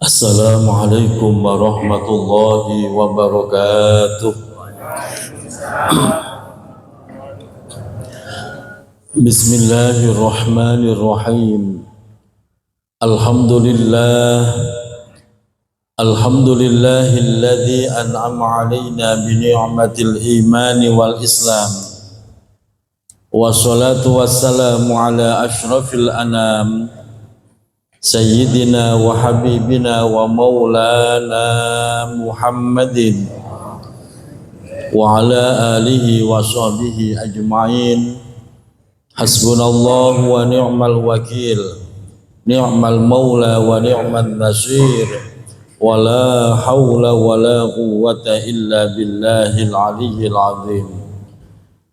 Assalamualaikum warahmatullahi wabarakatuh. Bismillahirrahmanirrahim. Alhamdulillahilladzi an'ama 'alaina bi ni'matil imani wal islam. Wassalatu wassalamu ala asyrafil anam Sayyidina wa habibina wa maulana Muhammadin wa ala alihi wa sahbihi ajma'in. Hasbunallahu wa ni'mal wakil, ni'mal maula wa ni'man nasir, wa la hawla wa la quwwata illa billahil aliyyil azim.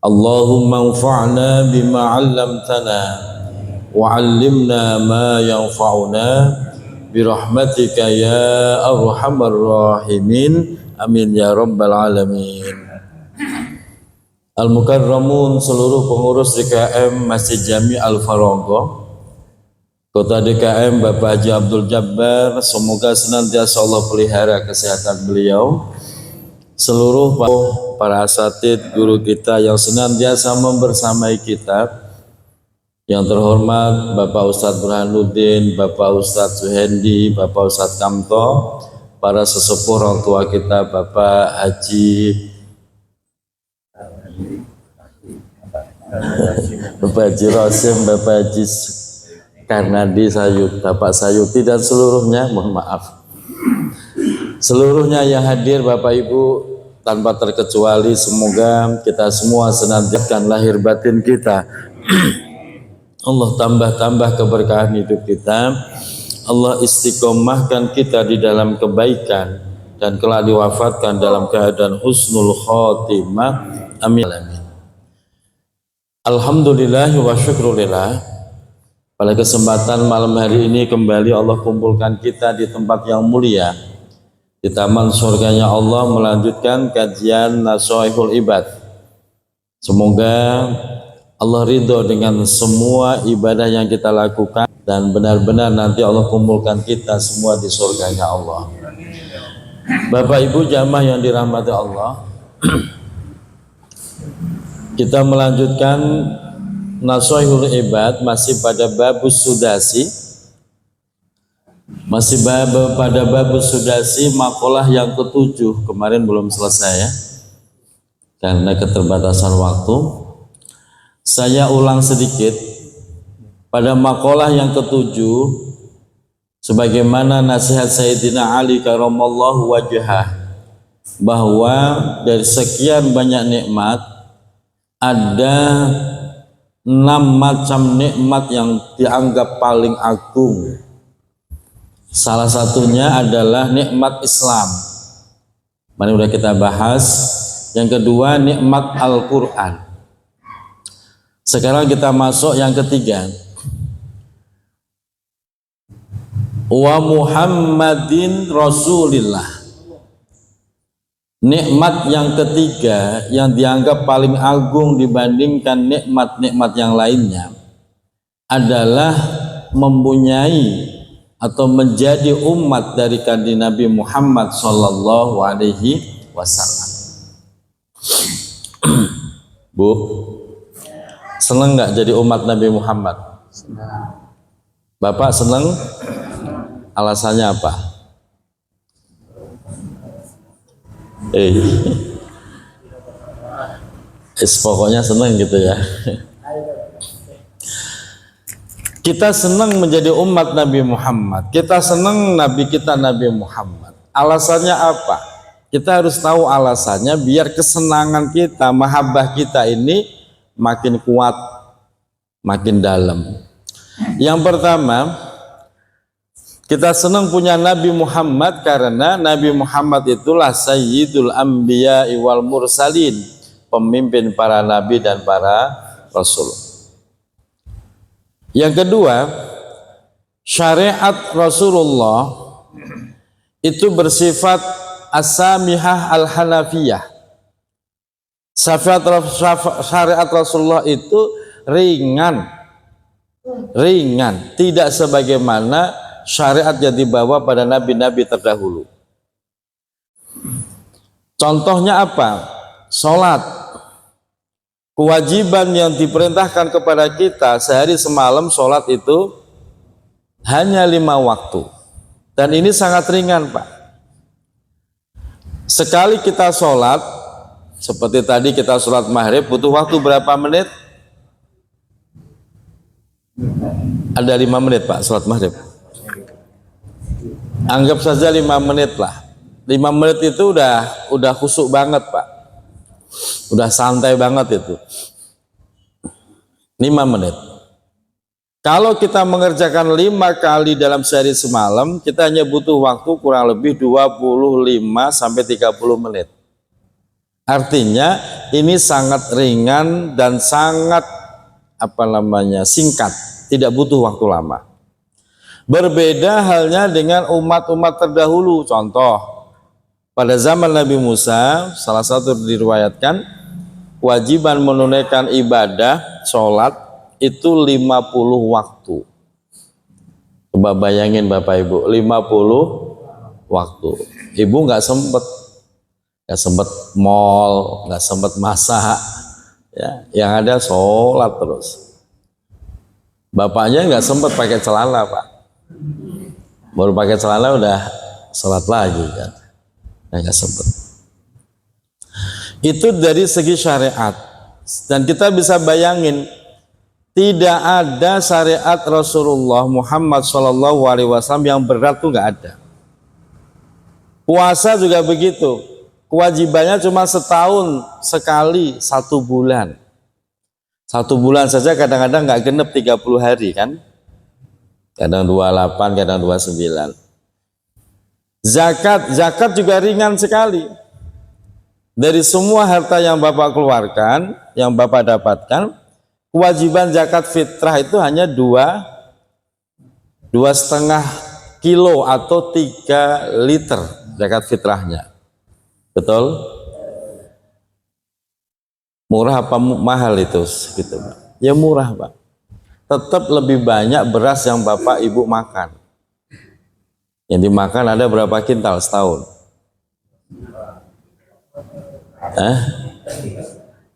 Allahumma anfa'na bima 'allamtana wa 'allimna ma yanfa'una birahmatika ya arhamar rahimin, amin ya rabbal alamin. Al-Mukarramun, seluruh pengurus DKM Masjid Jami Al-Faronggo Kota DKM Bapak Haji Abdul Jabbar, semoga senantiasa Allah pelihara kesehatan beliau. Seluruh para asatid guru kita yang senantiasa membersamai kita, yang terhormat Bapak Ustadz Burhanuddin, Bapak Ustadz Suhendi, Bapak Ustadz Kamto, para sesepuh orang tua kita, Bapak Haji Rasim, Bapak Haji Karnadi Sayut, Bapak Sayuti dan seluruhnya, mohon maaf, seluruhnya yang hadir, Bapak Ibu tanpa terkecuali, semoga kita semua senantiasa lahir batin kita Allah tambah-tambah keberkahan hidup kita, Allah istiqomahkan kita di dalam kebaikan dan kelak diwafatkan dalam keadaan husnul khotimah, amin. Alhamdulillah wa syukrulillah. Pada kesempatan malam hari ini kembali Allah kumpulkan kita di tempat yang mulia, di taman surganya Allah, melanjutkan kajian Nasoihul Ibad. Semoga Allah ridho dengan semua ibadah yang kita lakukan dan benar-benar nanti Allah kumpulkan kita semua di surganya Allah. Bapak Ibu jamaah yang dirahmati Allah, kita melanjutkan Nasoihul Ibad, masih pada babus sudasi, masih pada babus sudasi, makalah yang ketujuh. Kemarin belum selesai ya, karena keterbatasan waktu. Saya ulang sedikit. Pada makalah yang ketujuh, sebagaimana nasihat Sayyidina Ali karamallahu wajhah, bahwa dari sekian banyak nikmat ada 6 macam nikmat yang dianggap paling agung. Salah satunya adalah nikmat Islam, mana udah kita bahas. Yang kedua nikmat Al-Quran. Sekarang kita masuk yang ketiga, wa Muhammadin Rasulillah. Nikmat yang ketiga yang dianggap paling agung dibandingkan nikmat-nikmat yang lainnya adalah mempunyai atau menjadi umat dari kanjeng Nabi Muhammad sallallahu alaihi wasallam. Bu, seneng nggak jadi umat Nabi Muhammad? Bapak seneng? Alasannya apa? Pokoknya senang gitu ya. Kita senang menjadi umat Nabi Muhammad. Kita senang Nabi kita Nabi Muhammad. Alasannya apa? Kita harus tahu alasannya biar kesenangan kita, mahabbah kita ini makin kuat, makin dalam. Yang pertama, kita senang punya Nabi Muhammad karena Nabi Muhammad itulah Sayyidul Anbiya wal Mursalin, pemimpin para nabi dan para rasul. Yang kedua, syariat Rasulullah itu bersifat as-samihah al-hanafiyah, Syariat Rasulullah itu ringan, tidak sebagaimana syariat yang dibawa pada nabi-nabi terdahulu. Contohnya apa? Sholat, kewajiban yang diperintahkan kepada kita sehari semalam sholat itu hanya 5 waktu, dan ini sangat ringan, Pak. Sekali kita sholat, seperti tadi kita sholat maghrib, butuh waktu berapa menit? Ada 5 menit, Pak, sholat maghrib. Anggap saja 5 menit lah. 5 menit itu udah khusyuk banget, Pak. Udah santai banget itu. 5 menit. Kalau kita mengerjakan 5 kali dalam sehari semalam, kita hanya butuh waktu kurang lebih 25 sampai 30 menit. Artinya ini sangat ringan dan sangat singkat, tidak butuh waktu lama. Berbeda halnya dengan umat-umat terdahulu. Contoh, pada zaman Nabi Musa, salah satu diriwayatkan, kewajiban menunaikan ibadah, sholat, itu 50 waktu. Coba bayangin Bapak Ibu, 50 waktu. Ibu nggak sempet mall, nggak sempet masak, ya, yang ada sholat terus. Bapaknya nggak sempet pakai celana, Pak. Baru pakai celana udah sholat lagi kan, nggak sempet. Itu dari segi syariat, dan kita bisa bayangin, tidak ada syariat Rasulullah Muhammad SAW yang berat tuh nggak ada. Puasa juga begitu, kewajibannya cuma setahun sekali, 1 bulan. 1 bulan saja kadang-kadang nggak genep 30 hari kan, kadang 28, kadang 29. Zakat juga ringan sekali. Dari semua harta yang Bapak keluarkan, yang Bapak dapatkan, kewajiban zakat fitrah itu hanya 2,5 kilo atau 3 liter zakat fitrahnya. Betul? Murah apa mahal itu? Gitu, Pak. Ya murah, Pak. Tetap lebih banyak beras yang Bapak Ibu makan. Yang dimakan ada berapa kintal setahun?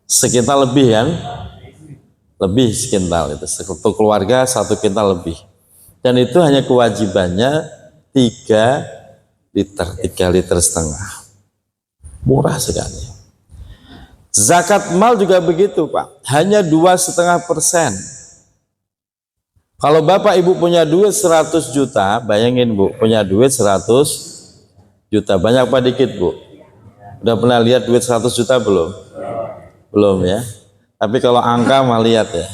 Sekintal lebih kan? Lebih sekintal itu. Satu keluarga 1 kintal lebih. Dan itu hanya kewajibannya 3 liter, 3,5 liter. Murah sekali. Zakat mal juga begitu, Pak. Hanya 2,5%. Kalau Bapak Ibu punya duit 100 juta, bayangin Bu, punya duit 100 juta. Banyak apa dikit, Bu? Udah pernah lihat duit 100 juta belum? Belum ya. Tapi kalau angka mah lihat ya.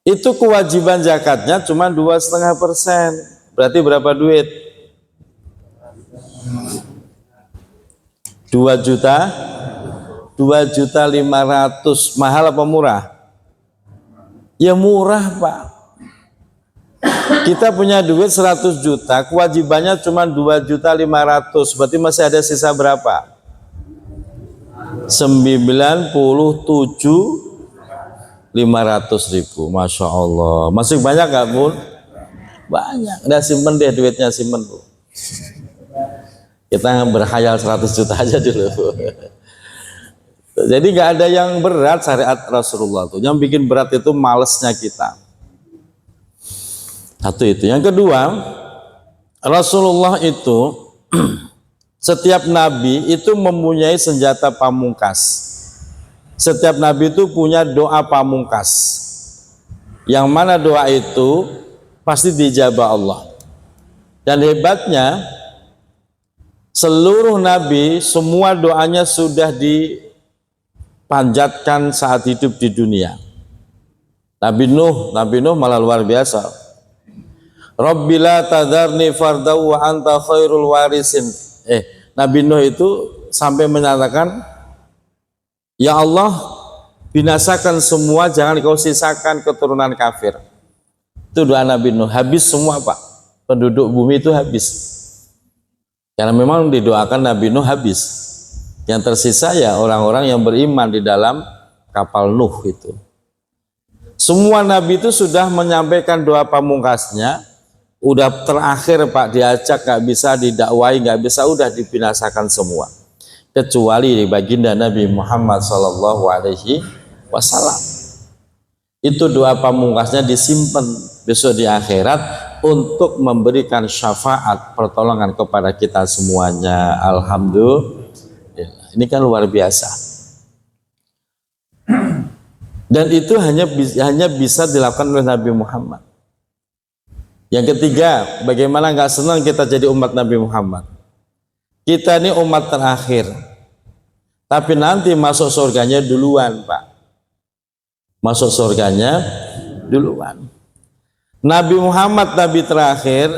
Itu kewajiban zakatnya cuma 2,5%. Berarti berapa duit? 2 juta 2.500.000. Mahal apa murah? Ya murah, Pak. Kita punya duit 100 juta, kewajibannya cuma 2.500.000. Berarti masih ada sisa berapa? 97.500.000. Masya Allah. Masih banyak nggak, Bun? Banyak. Udah simpen deh duitnya, simpen, Bu. Kita berkhayal 100 juta aja dulu. Jadi nggak ada yang berat syariat Rasulullah tuh. Yang bikin berat itu malesnya kita. Satu itu. Yang kedua, Rasulullah itu setiap nabi itu mempunyai senjata pamungkas. Setiap nabi itu punya doa pamungkas. Yang mana doa itu pasti dijabah Allah. Dan hebatnya, seluruh nabi semua doanya sudah dipanjatkan saat hidup di dunia. Nabi Nuh malah luar biasa. Rabbila tadharni fardaw wa anta khairul warisin. Nabi Nuh itu sampai menyatakan, ya Allah, binasakan semua, jangan kau sisakan keturunan kafir. Itu doa Nabi Nuh. Habis semua, Pak. Penduduk bumi itu habis. Karena memang didoakan Nabi Nuh habis. Yang tersisa ya orang-orang yang beriman di dalam kapal Nuh itu. Semua nabi itu sudah menyampaikan doa pamungkasnya, udah terakhir Pak, diajak nggak bisa, didakwai nggak bisa, udah dibinasakan semua. Kecuali baginda Nabi Muhammad Sallallahu Alaihi Wasallam. Itu doa pamungkasnya disimpan besok di akhirat untuk memberikan syafaat pertolongan kepada kita semuanya. Alhamdulillah. Ini kan luar biasa. Dan itu hanya bisa dilakukan oleh Nabi Muhammad. Yang ketiga, bagaimana nggak senang kita jadi umat Nabi Muhammad? Kita ini umat terakhir, tapi nanti masuk surganya duluan, Pak. Masuk surganya duluan. Nabi Muhammad Nabi terakhir,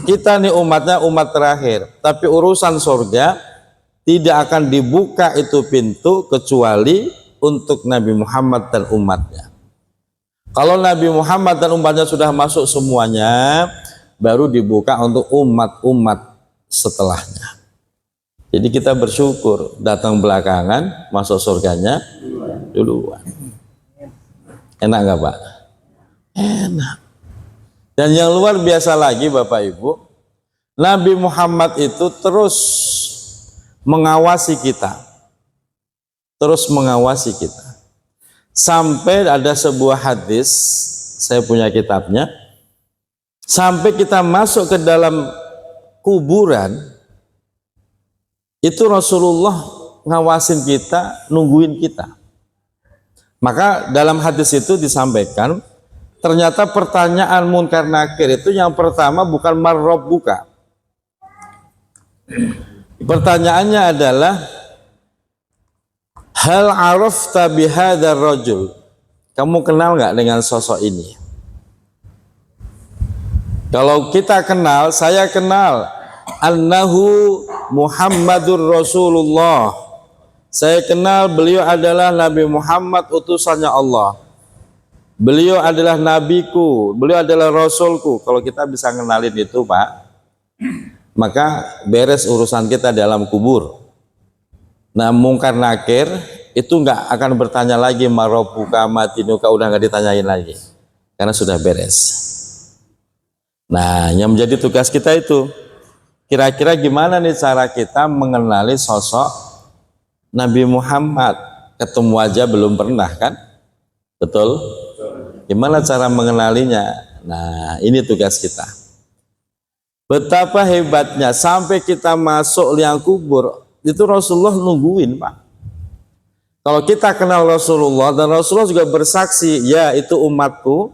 kita nih umatnya umat terakhir, tapi urusan surga tidak akan dibuka itu pintu kecuali untuk Nabi Muhammad dan umatnya. Kalau Nabi Muhammad dan umatnya sudah masuk semuanya, baru dibuka untuk umat-umat setelahnya. Jadi kita bersyukur datang belakangan, masuk surganya duluan. Enak nggak Pak? Enak. Dan yang luar biasa lagi Bapak Ibu, Nabi Muhammad itu terus mengawasi kita. Terus mengawasi kita. Sampai ada sebuah hadis, saya punya kitabnya, sampai kita masuk ke dalam kuburan, itu Rasulullah ngawasin kita, nungguin kita. Maka dalam hadis itu disampaikan, ternyata pertanyaan munkar nakir itu yang pertama bukan marrabbuka. Pertanyaannya adalah hal arafta bihadzal rajul? Kamu kenal nggak dengan sosok ini? Kalau kita kenal, saya kenal annahu Muhammadur Rasulullah. Saya kenal beliau adalah Nabi Muhammad utusannya Allah. Beliau adalah nabiku, beliau adalah rasulku. Kalau kita bisa kenalin itu Pak, maka beres urusan kita dalam kubur. Nah mungkar nakir itu nggak akan bertanya lagi marobuka matinuka, udah nggak ditanyain lagi karena sudah beres. Nah yang menjadi tugas kita itu kira-kira gimana nih cara kita mengenali sosok Nabi Muhammad? Ketemu aja belum pernah kan? Betul? Gimana cara mengenalinya? Nah ini tugas kita. Betapa hebatnya sampai kita masuk liang kubur itu Rasulullah nungguin Pak. Kalau kita kenal Rasulullah dan Rasulullah juga bersaksi, ya itu umatku,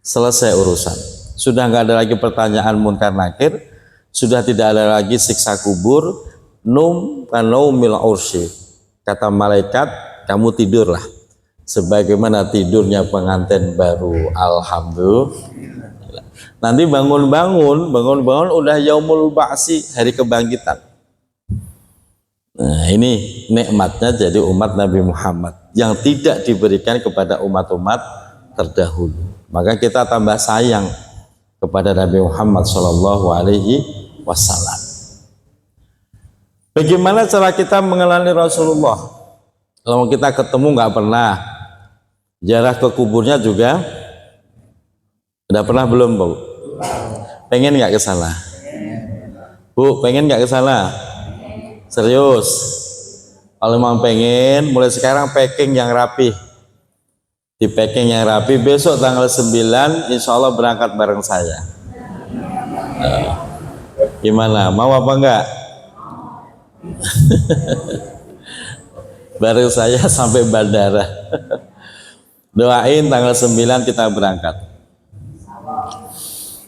selesai urusan. Sudah nggak ada lagi pertanyaan munkar nakir, sudah tidak ada lagi siksa kubur. Num kanaumil ursy, kata malaikat, kamu tidurlah sebagaimana tidurnya pengantin baru. Alhamdulillah. Nanti bangun-bangun udah yaumul ba'si, hari kebangkitan. Nah ini nikmatnya jadi umat Nabi Muhammad yang tidak diberikan kepada umat-umat terdahulu. Maka kita tambah sayang kepada Nabi Muhammad Shallallahu Alaihi Wasallam. Bagaimana cara kita mengenali Rasulullah? Kalau kita ketemu nggak pernah, ziarah ke kuburnya juga, udah pernah belum Bu? Pengen nggak ke sana? Bu, pengen nggak ke sana? Serius? Kalau memang pengen, mulai sekarang packing yang rapi. Di packing yang rapi, besok tanggal 9 insya Allah berangkat bareng saya. Gimana? Mau apa enggak? Bareng saya sampai bandara. Doain tanggal 9 kita berangkat.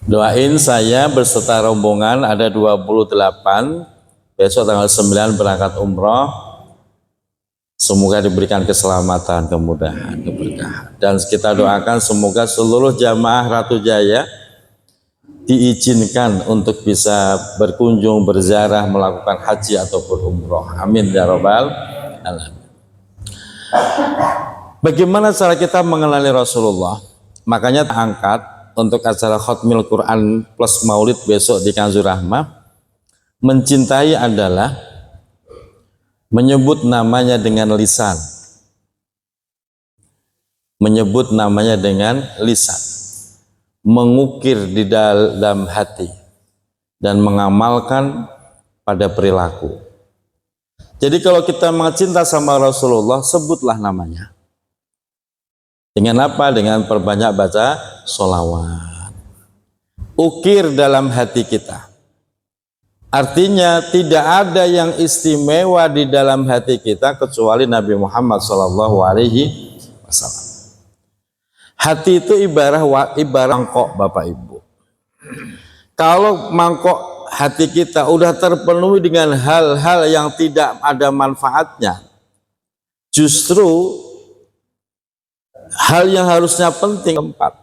Doain saya berserta rombongan ada 28. Besok tanggal 9 berangkat umroh. Semoga diberikan keselamatan, kemudahan, keberkahan. Dan kita doakan semoga seluruh jamaah Ratu Jaya diizinkan untuk bisa berkunjung, berziarah, melakukan haji ataupun umroh. Amin ya rabbal alamin. Bagaimana cara kita mengenali Rasulullah? Makanya angkat untuk acara Khatmil Quran plus Maulid besok di Kanzur Rahmah. Mencintai adalah menyebut namanya dengan lisan, menyebut namanya dengan lisan, mengukir di dalam hati, dan mengamalkan pada perilaku. Jadi kalau kita mencinta sama Rasulullah, sebutlah namanya. Dengan apa? Dengan perbanyak baca sholawat. Ukir dalam hati kita. Artinya tidak ada yang istimewa di dalam hati kita kecuali Nabi Muhammad SAW. Hati itu ibarat mangkok, Bapak Ibu. Kalau mangkok hati kita udah terpenuhi dengan hal-hal yang tidak ada manfaatnya, justru hal yang harusnya penting keempat.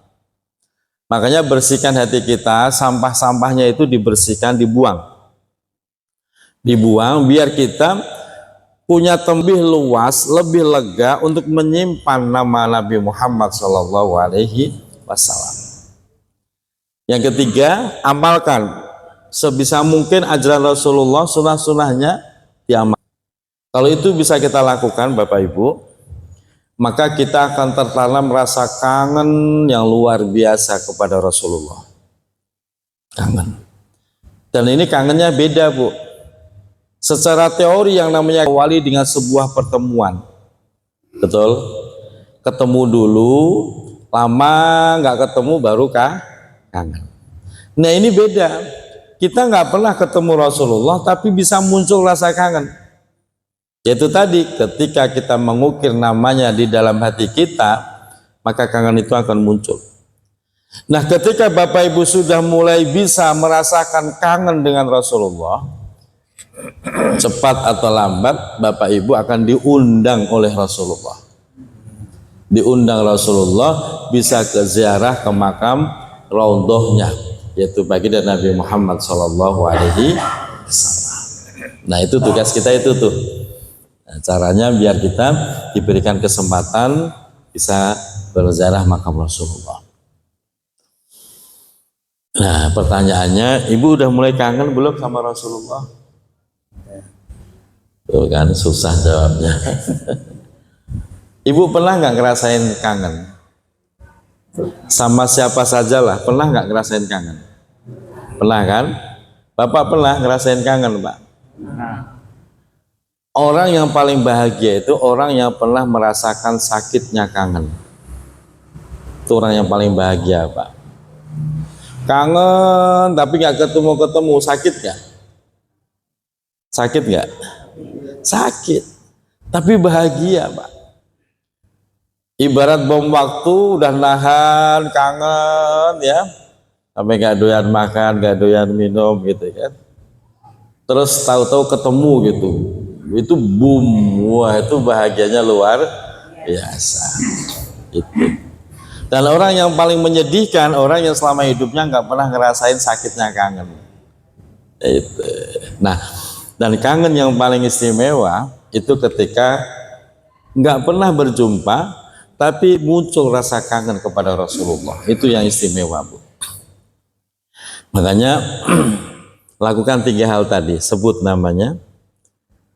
Makanya bersihkan hati kita, sampah-sampahnya itu dibersihkan, dibuang biar kita punya lebih luas, lebih lega untuk menyimpan nama Nabi Muhammad SAW. Yang ketiga, amalkan sebisa mungkin ajaran Rasulullah, sunnah-sunnahnya diamalkan. Kalau itu bisa kita lakukan, Bapak Ibu, maka kita akan tertanam rasa kangen yang luar biasa kepada Rasulullah. Kangen. Dan ini kangennya beda, Bu. Secara teori yang namanya wali dengan sebuah pertemuan, betul? Ketemu dulu, lama nggak ketemu baru kangen. Nah ini beda. Kita nggak pernah ketemu Rasulullah tapi bisa muncul rasa kangen. Yaitu tadi ketika kita mengukir namanya di dalam hati kita, maka kangen itu akan muncul. Nah ketika Bapak Ibu sudah mulai bisa merasakan kangen dengan Rasulullah, cepat atau lambat Bapak Ibu akan diundang oleh Rasulullah. Diundang Rasulullah bisa ke ziarah ke makam raudhahnya, yaitu baginda Nabi Muhammad SAW. Nah itu tugas kita itu tuh. Nah, caranya biar kita diberikan kesempatan bisa berziarah makam Rasulullah. Nah pertanyaannya, Ibu udah mulai kangen belum sama Rasulullah? Tuh kan susah jawabnya. Ibu pernah nggak ngerasain kangen? Sama siapa sajalah, pernah nggak ngerasain kangen? Pernah kan? Bapak pernah ngerasain kangen, Pak? Orang yang paling bahagia itu orang yang pernah merasakan sakitnya kangen. Itu orang yang paling bahagia, Pak. Kangen tapi nggak ketemu, sakit nggak? Sakit nggak? Sakit, tapi bahagia, Pak. Ibarat bom waktu, udah nahan, kangen ya, sampai gak doyan makan, gak doyan minum gitu kan. Terus tahu-tahu ketemu gitu, itu boom, wah itu bahagianya luar biasa. Itu. Dan orang yang paling menyedihkan, orang yang selama hidupnya nggak pernah ngerasain sakitnya kangen. Itu. Nah. Dan kangen yang paling istimewa itu ketika nggak pernah berjumpa tapi muncul rasa kangen kepada Rasulullah. Itu yang istimewa, Bu. Makanya lakukan 3 hal tadi, sebut namanya,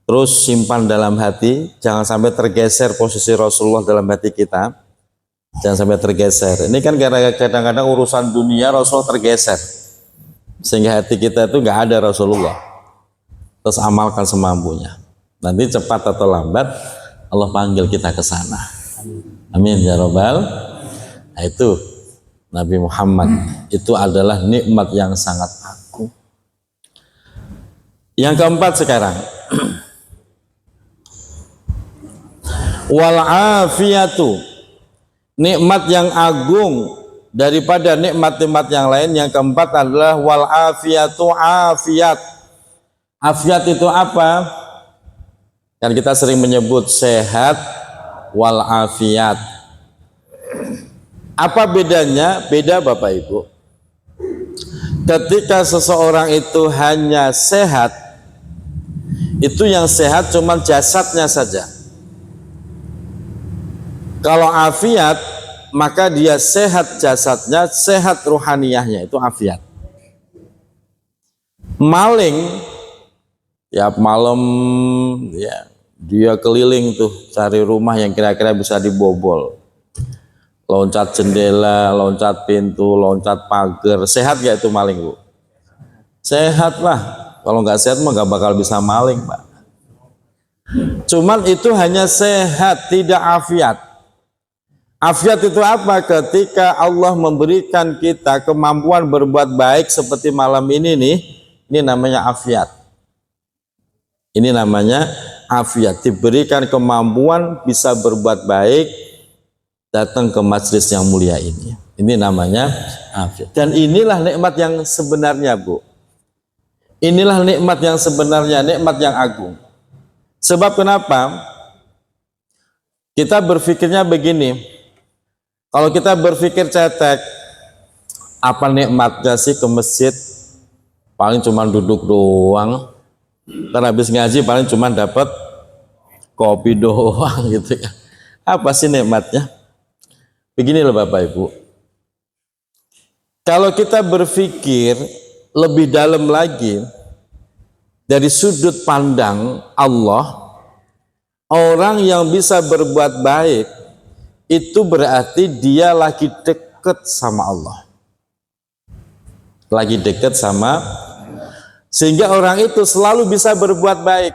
terus simpan dalam hati, jangan sampai tergeser posisi Rasulullah dalam hati kita, jangan sampai tergeser. Ini kan kadang-kadang urusan dunia Rasulullah tergeser sehingga hati kita itu nggak ada Rasulullah. Terus amalkan semampunya. Nanti cepat atau lambat Allah panggil kita ke sana. Amin ya robbal. Nah, itu Nabi Muhammad itu adalah nikmat yang sangat agung. Yang keempat sekarang, wal afiyatu, nikmat yang agung daripada nikmat-nikmat yang lain. Yang keempat adalah wal afiyatu, afiat. Afiat itu apa? Kan kita sering menyebut sehat wal afiat. Apa bedanya? Beda, Bapak Ibu. Ketika seseorang itu hanya sehat, itu yang sehat cuma jasadnya saja. Kalau afiat, maka dia sehat jasadnya, sehat ruhaniyahnya, itu afiat. Maling tiap malam ya Dia keliling tuh cari rumah yang kira-kira bisa dibobol. Loncat jendela, loncat pintu, loncat pagar. Sehat gak itu maling, Bu? Sehat lah. Kalau nggak sehat mah nggak bakal bisa maling, Pak. Cuman itu hanya sehat, tidak afiat. Afiat itu apa? Ketika Allah memberikan kita kemampuan berbuat baik seperti malam ini nih, ini namanya afiat. Ini namanya afiat, diberikan kemampuan bisa berbuat baik, datang ke majelis yang mulia ini. Ini namanya afiat. Dan inilah nikmat yang sebenarnya, Bu. Inilah nikmat yang sebenarnya, nikmat yang agung. Sebab kenapa? Kita berpikirnya begini, kalau kita berpikir cetek, apa nikmatnya sih ke masjid? Paling cuma duduk doang. Ntar habis ngaji paling cuma dapat kopi doang gitu ya. Apa sih nikmatnya? Begini loh Bapak Ibu. Kalau kita berpikir lebih dalam lagi dari sudut pandang Allah, orang yang bisa berbuat baik itu berarti dia lagi dekat sama Allah. Lagi dekat sama, sehingga orang itu selalu bisa berbuat baik.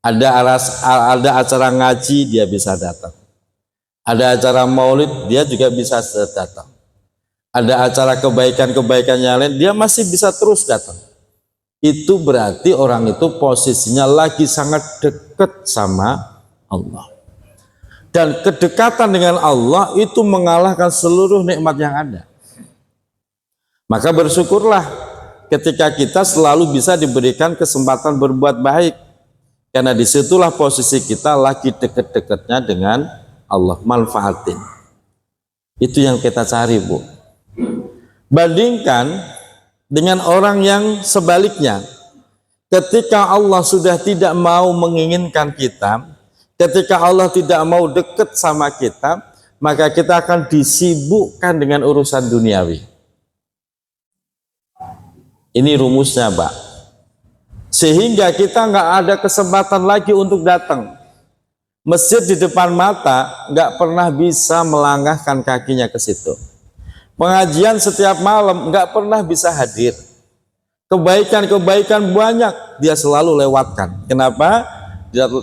Ada acara ngaji dia bisa datang. Ada acara maulid dia juga bisa datang. Ada acara kebaikan-kebaikan yang lain dia masih bisa terus datang. Itu berarti orang itu posisinya lagi sangat dekat sama Allah. Dan kedekatan dengan Allah itu mengalahkan seluruh nikmat yang ada. Maka bersyukurlah ketika kita selalu bisa diberikan kesempatan berbuat baik, karena disitulah posisi kita lagi dekat-dekatnya dengan Allah. Manfaatin itu yang kita cari, Bu. Bandingkan dengan orang yang sebaliknya, ketika Allah sudah tidak mau menginginkan kita, ketika Allah tidak mau dekat sama kita, maka kita akan disibukkan dengan urusan duniawi. Ini rumusnya, Pak. Sehingga kita nggak ada kesempatan lagi untuk datang. Masjid di depan mata nggak pernah bisa melangkahkan kakinya ke situ. Pengajian setiap malam nggak pernah bisa hadir. Kebaikan-kebaikan banyak dia selalu lewatkan. Kenapa?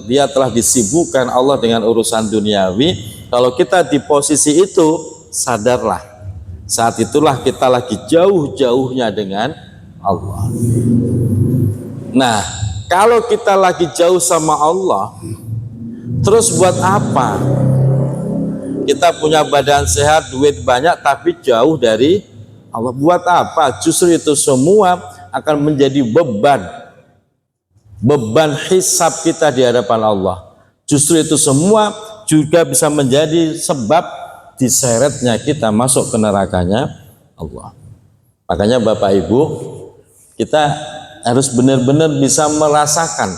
Dia telah disibukkan Allah dengan urusan duniawi. Kalau kita di posisi itu, sadarlah. Saat itulah kita lagi jauh-jauhnya dengan Allah. Nah, kalau kita lagi jauh sama Allah, terus buat apa? Kita punya badan sehat, duit banyak, tapi jauh dari Allah. Buat apa? Justru itu semua akan menjadi beban hisab kita di hadapan Allah. Justru itu semua juga bisa menjadi sebab diseretnya kita masuk ke nerakanya Allah. Makanya Bapak Ibu, kita harus benar-benar bisa merasakan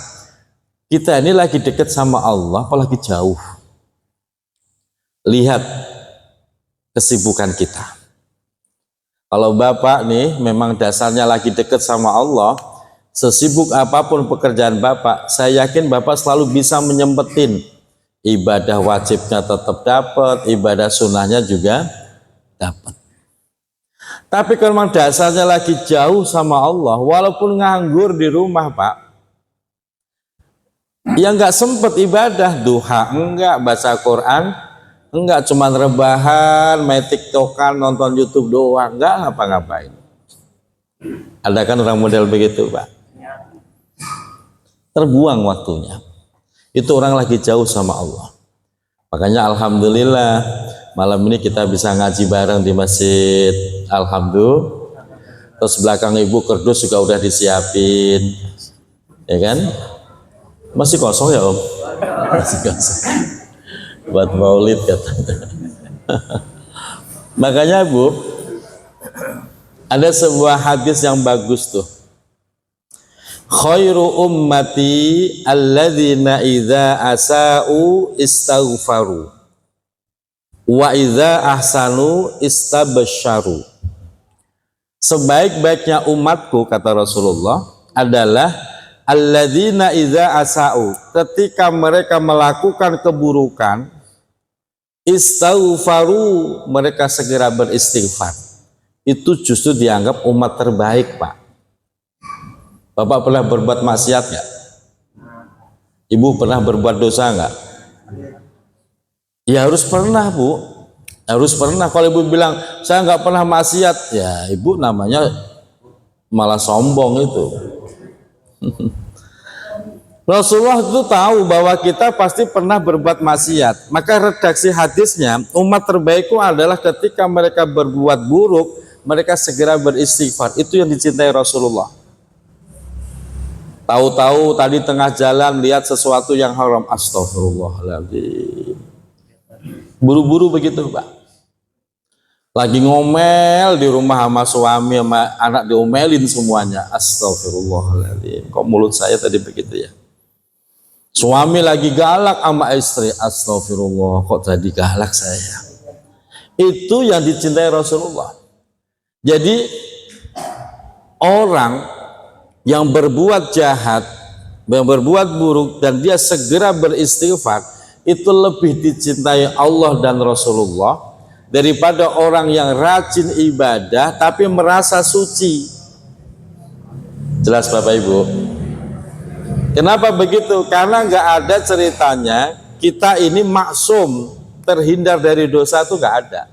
kita ini lagi dekat sama Allah, apalagi jauh. Lihat kesibukan kita. Kalau Bapak nih memang dasarnya lagi dekat sama Allah, sesibuk apapun pekerjaan Bapak, saya yakin Bapak selalu bisa menyempetin ibadah wajibnya tetap dapat, ibadah sunnahnya juga dapat. Tapi kalau memang dasarnya lagi jauh sama Allah, walaupun nganggur di rumah, Pak, ya nggak sempet ibadah, duha enggak, baca Quran enggak, cuman rebahan, main tiktokan, nonton YouTube doang, enggak ngapa-ngapain. Ada kan orang model begitu, Pak? Terbuang waktunya. Itu orang lagi jauh sama Allah. Makanya alhamdulillah malam ini kita bisa ngaji bareng di masjid. Alhamdulillah. Terus belakang ibu kerdus juga udah disiapin, ya kan? Masih kosong ya Om? Masih kosong. Buat maulid katanya. Makanya Bu, ada sebuah hadis yang bagus tuh. Khairu ummati alladzina idza asa'u istaghfaru wa idza ahsanu istabasyaru. Sebaik-baiknya umatku, kata Rasulullah, adalah alladzina idza asau, ketika mereka melakukan keburukan, istaghfaru, mereka segera beristighfar. Itu justru dianggap umat terbaik, Pak. Bapak pernah berbuat maksiat nggak? Ibu pernah berbuat dosa nggak? Ya harus pernah, Bu. Harus pernah. Kalau ibu bilang saya nggak pernah maksiat, ya ibu namanya malah sombong itu. Rasulullah itu tahu bahwa kita pasti pernah berbuat maksiat. Maka redaksi hadisnya, umat terbaikku adalah ketika mereka berbuat buruk, mereka segera beristighfar. Itu yang dicintai Rasulullah. Tahu-tahu tadi tengah jalan lihat sesuatu yang haram, astagfirullahaladzim. Buru-buru begitu, Pak. Lagi ngomel di rumah sama suami, sama anak diomelin semuanya. Astagfirullahaladzim. Kok mulut saya tadi begitu ya? Suami lagi galak sama istri, astagfirullah, kok tadi galak saya. Itu yang dicintai Rasulullah. Jadi orang yang berbuat jahat, yang berbuat buruk, dan dia segera beristighfar, itu lebih dicintai Allah dan Rasulullah daripada orang yang rajin ibadah tapi merasa suci. Jelas Bapak Ibu? Kenapa begitu? Karena nggak ada ceritanya kita ini maksum, terhindar dari dosa, itu nggak ada.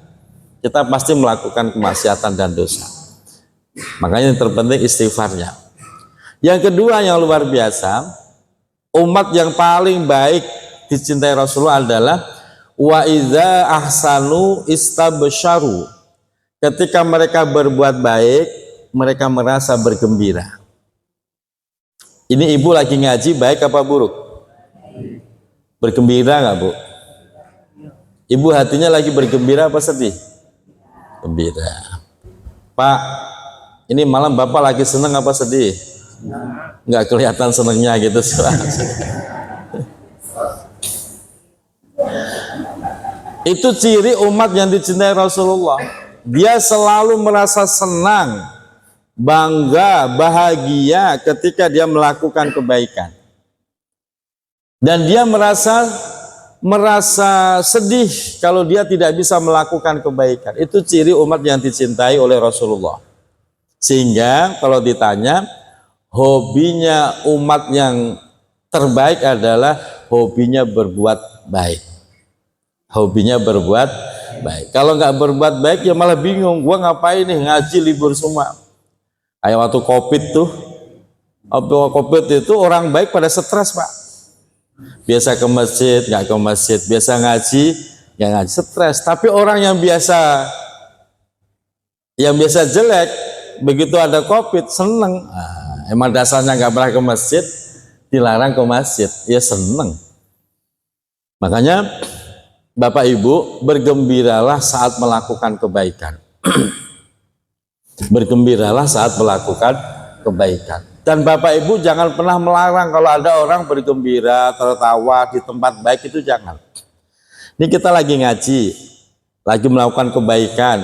Kita pasti melakukan kemaksiatan dan dosa. Makanya yang terpenting istighfarnya. Yang kedua yang luar biasa, umat yang paling baik dicintai Rasulullah adalah wa idza ahsanu istabsyaru. Ketika mereka berbuat baik, mereka merasa bergembira. Ini ibu lagi ngaji baik apa buruk? Bergembira nggak, Bu? Ibu hatinya lagi bergembira apa sedih? Gembira. Pak, ini malam Bapak lagi seneng apa sedih? Nggak kelihatan senengnya gitu. Itu ciri umat yang dicintai Rasulullah. Dia selalu merasa senang, bangga, bahagia ketika dia melakukan kebaikan. Dan dia merasa sedih kalau dia tidak bisa melakukan kebaikan. Itu ciri umat yang dicintai oleh Rasulullah. Sehingga kalau ditanya, hobinya umat yang terbaik adalah hobinya berbuat baik. Hobinya berbuat baik. Kalau nggak berbuat baik ya malah bingung. Gua ngapain nih ngaji libur semua. Kayak waktu COVID tuh. Waktu COVID itu orang baik pada stres, Pak. Biasa ke masjid, nggak ke masjid. Biasa ngaji, nggak ngaji, stres. Tapi orang yang biasa jelek, begitu ada COVID seneng. Emang dasarnya nggak pernah ke masjid, dilarang ke masjid, ya seneng. Makanya Bapak Ibu, bergembiralah saat melakukan kebaikan. Bergembiralah saat melakukan kebaikan. Dan Bapak Ibu jangan pernah melarang kalau ada orang bergembira, tertawa di tempat baik, itu jangan. Ini kita lagi ngaji, lagi melakukan kebaikan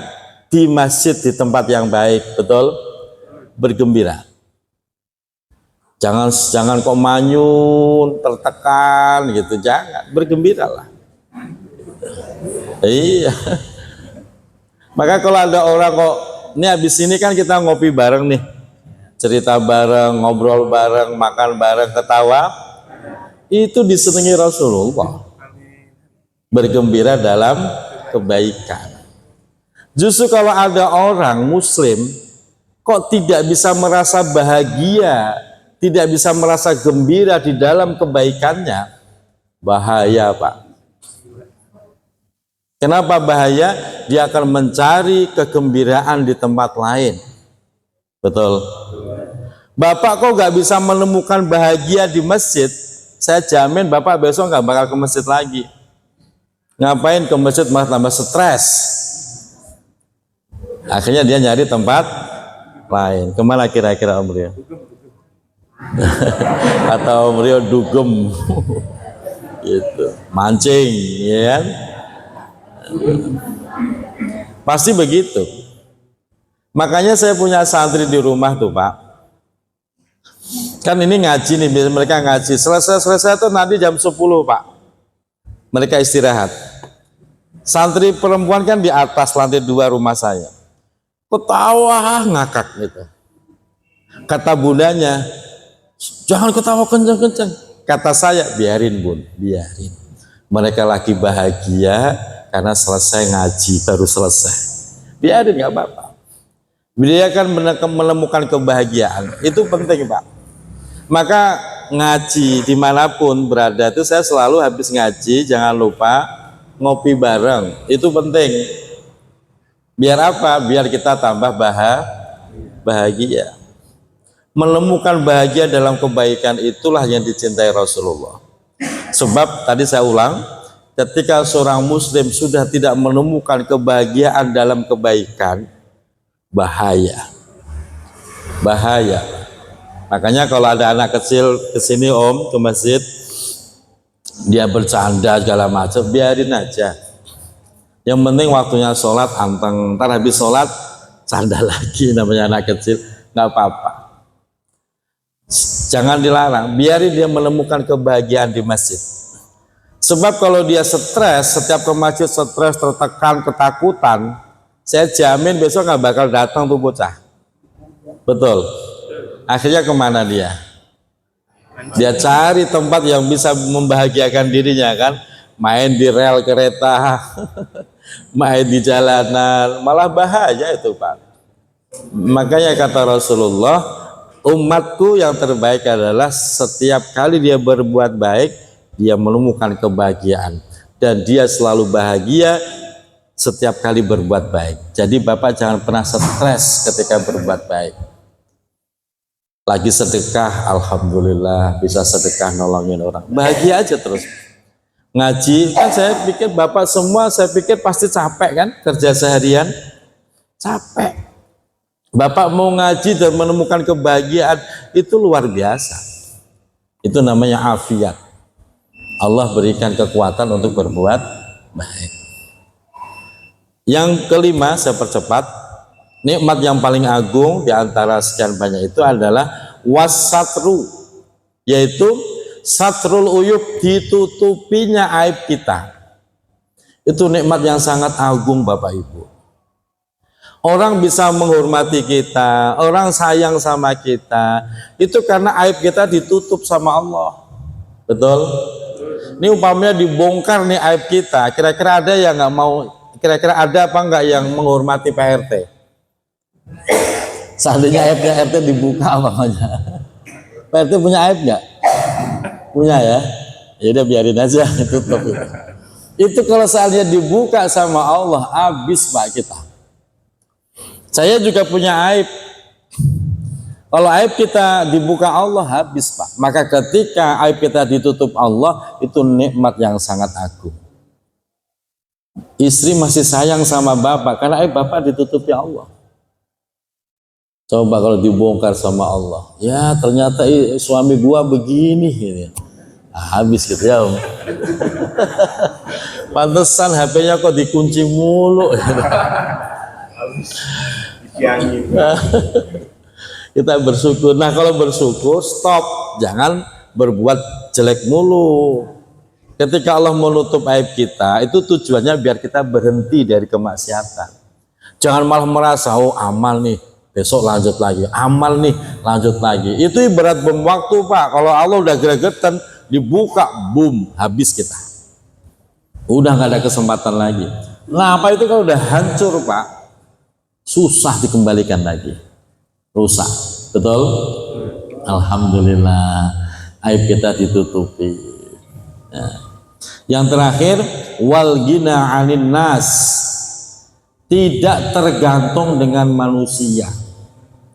di masjid, di tempat yang baik, betul? Bergembira. Jangan kok manyun, tertekan gitu, jangan. Bergembiralah. Iya. Maka kalau ada orang kok, ini habis ini kan kita ngopi bareng nih, cerita bareng, ngobrol bareng, makan bareng, ketawa, itu disenangi Rasulullah. Bergembira dalam kebaikan. Justru kalau ada orang Muslim kok tidak bisa merasa bahagia, tidak bisa merasa gembira di dalam kebaikannya, bahaya, Pak. Kenapa bahaya? Dia akan mencari kegembiraan di tempat lain. Betul. Bapak kok nggak bisa menemukan bahagia di masjid? Saya jamin Bapak besok nggak bakal ke masjid lagi. Ngapain ke masjid malah tambah stres? Akhirnya dia nyari tempat lain. Kemana kira-kira Om Rio? Atau Om Rio dugem? Gitu. Mancing, ya kan? Pasti begitu. Makanya saya punya santri di rumah tuh, Pak. Kan ini ngaji nih, biasanya mereka ngaji. Selesai itu nanti jam 10 Pak. Mereka istirahat. Santri perempuan kan di atas lantai 2 rumah saya. Ketawa ngakak gitu. Kata bundanya, jangan ketawa kenceng-kenceng. Kata saya, biarin bun, biarin. Mereka lagi bahagia karena selesai ngaji, baru selesai. Biarin, nggak apa-apa. Dia kan menemukan kebahagiaan, itu penting Pak. Maka ngaji dimanapun berada itu saya selalu habis ngaji jangan lupa ngopi bareng, itu penting. Biar apa? Biar kita tambah bahagia. Menemukan bahagia dalam kebaikan itulah yang dicintai Rasulullah. Sebab tadi saya ulang, ketika seorang muslim sudah tidak menemukan kebahagiaan dalam kebaikan, bahaya. Makanya kalau ada anak kecil kesini om ke masjid, dia bercanda segala macam, biarin aja. Yang penting waktunya sholat anteng, ntar habis sholat canda lagi, namanya anak kecil, nggak apa-apa. Jangan dilarang, biarin dia menemukan kebahagiaan di masjid. Sebab kalau dia stres, setiap ke masjid stres, tertekan, ketakutan, saya jamin besok nggak bakal datang tuh bocah. Betul. Akhirnya kemana dia? Dia cari tempat yang bisa membahagiakan dirinya kan, main di rel kereta, main di jalanan, malah bahaya itu Pak. Makanya kata Rasulullah, umatku yang terbaik adalah setiap kali dia berbuat baik, dia menemukan kebahagiaan dan dia selalu bahagia setiap kali berbuat baik. Jadi Bapak jangan pernah stres ketika berbuat baik. Lagi sedekah, alhamdulillah bisa sedekah nolongin orang, bahagia aja terus. Ngaji kan saya pikir Bapak semua saya pikir pasti capek kan, kerja seharian capek. Bapak mau ngaji dan menemukan kebahagiaan itu luar biasa. Itu namanya afiat. Allah berikan kekuatan untuk berbuat baik. Yang kelima, saya percepat, nikmat yang paling agung di antara sekian banyak itu adalah wasatru, yaitu satrul uyub, ditutupinya aib kita. Itu nikmat yang sangat agung Bapak Ibu. Orang bisa menghormati kita, orang sayang sama kita, itu karena aib kita ditutup sama Allah. Betul? Ini umpamanya dibongkar nih aib kita, kira-kira ada yang nggak mau, kira-kira ada apa nggak yang menghormati Pak RT? Seandainya aibnya RT dibuka apa namanya? Pak RT punya aib nggak? Punya ya? Ya udah biarin aja, tutup. Itu kalau seandainya dibuka sama Allah, habis Pak kita. Saya juga punya aib. Kalau aib kita dibuka Allah, habis Pak. Maka ketika aib kita ditutup Allah, itu nikmat yang sangat agung. Istri masih sayang sama bapak karena aib bapak ditutupi Allah. Coba kalau dibongkar sama Allah, ya ternyata suami gua begini gitu. Habis gitu ya Om. Pantesan HP-nya kok dikunci mulu. Kita bersyukur. Nah kalau bersyukur stop, jangan berbuat jelek mulu. Ketika Allah menutup aib kita, itu tujuannya biar kita berhenti dari kemaksiatan. Jangan malah merasa, oh amal nih, besok lanjut lagi, amal nih, lanjut lagi. Itu ibarat bom waktu Pak. Kalau Allah udah gregetan, dibuka, boom, habis kita. Udah gak ada kesempatan lagi. Nah apa itu kalau udah hancur Pak, susah dikembalikan lagi. Rusak, betul? Alhamdulillah, aib kita ditutupi. Nah. Yang terakhir, wal ghina 'anin nas, tidak tergantung dengan manusia.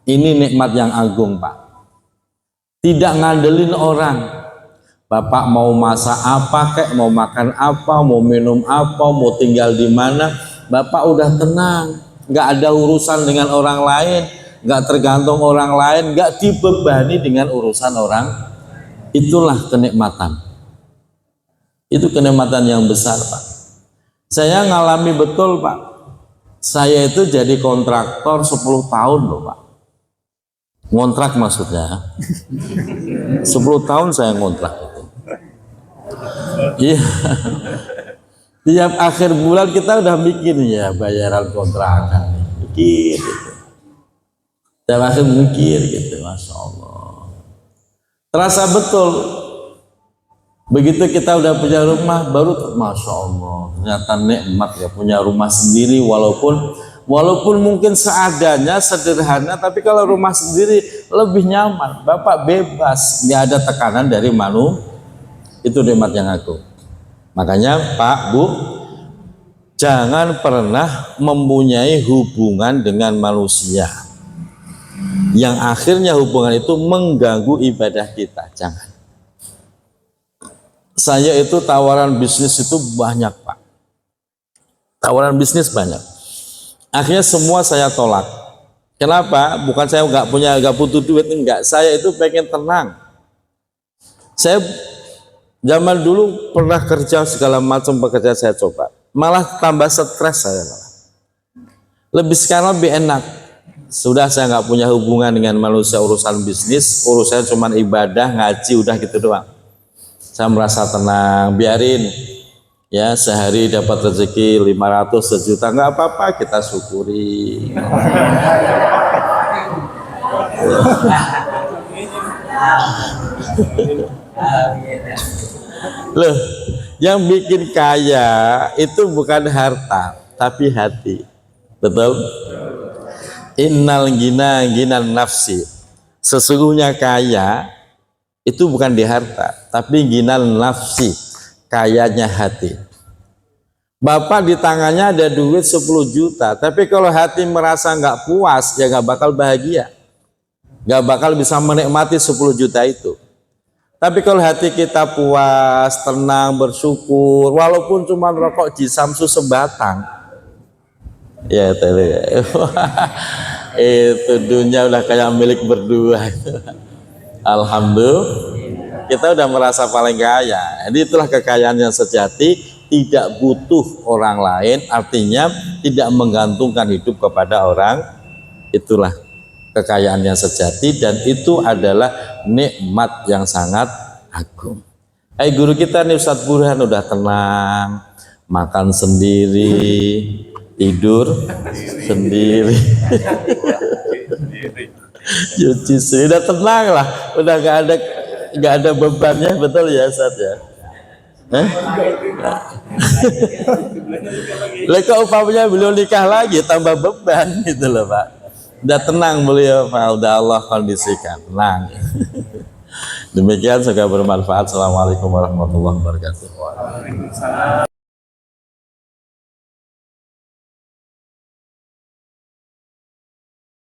Ini nikmat yang agung Pak. Tidak ngandelin orang. Bapak mau masak apa kek, mau makan apa, mau minum apa, mau tinggal di mana, Bapak udah tenang, nggak ada urusan dengan orang lain, nggak tergantung orang lain, nggak dibebani dengan urusan orang. Itulah kenikmatan. Itu kenikmatan yang besar Pak. Saya ngalami betul Pak. Saya itu jadi kontraktor 10 tahun loh Pak. Ngontrak maksudnya. 10 tahun saya ngontrak itu. Iya. Tiap akhir bulan kita udah mikir ya bayaran kontrakan. Mikir gitu. Tiap akhir mikir gitu, Masya Allah. Terasa betul. Begitu kita udah punya rumah baru, Masya Allah, ternyata nikmat ya punya rumah sendiri, walaupun mungkin seadanya, sederhana, tapi kalau rumah sendiri lebih nyaman. Bapak bebas, nggak ada tekanan dari manusia. Itu nikmat yang agung. Makanya Pak, Bu, jangan pernah mempunyai hubungan dengan manusia yang akhirnya hubungan itu mengganggu ibadah kita. Jangan. Saya itu tawaran bisnis itu banyak, Pak. Tawaran bisnis banyak. Akhirnya semua saya tolak. Kenapa? Bukan saya nggak butuh duit, enggak. Saya itu pengen tenang. Saya zaman dulu pernah kerja segala macam pekerjaan saya coba. Malah tambah stres saya malah. Lebih sekarang lebih enak. Sudah saya nggak punya hubungan dengan manusia, urusan bisnis, urusan cuma ibadah, ngaji, udah gitu doang. Saya merasa tenang, biarin ya sehari dapat rezeki 500 sejuta nggak apa-apa, kita syukuri. Loh, yang bikin kaya itu bukan harta tapi hati. Betul? Innal gina ginan nafsi. Sesungguhnya kaya itu bukan di harta, tapi ginal nafsi, kayanya hati. Bapak di tangannya ada duit 10 juta, tapi kalau hati merasa nggak puas, ya nggak bakal bahagia, nggak bakal bisa menikmati 10 juta itu. Tapi kalau hati kita puas, tenang, bersyukur, walaupun cuma rokok di Samsu sebatang, ya itu dunia udah kayak milik berdua. Alhamdulillah, kita udah merasa paling kaya. Jadi itulah kekayaan yang sejati, tidak butuh orang lain, artinya tidak menggantungkan hidup kepada orang. Itulah kekayaan yang sejati, dan itu adalah nikmat yang sangat agung. Guru kita nih Ustadz Burhan udah tenang, makan sendiri, tidur sendiri. Cuci sudah tenang lah, udah nggak ada bebannya, betul ya Ustaz ya? Kok umpamanya beliau nikah lagi tambah beban gitu loh Pak. Udah tenang beliau, Pak, udah Allah kondisikan tenang. Demikian, semoga bermanfaat. Assalamualaikum warahmatullahi wabarakatuh.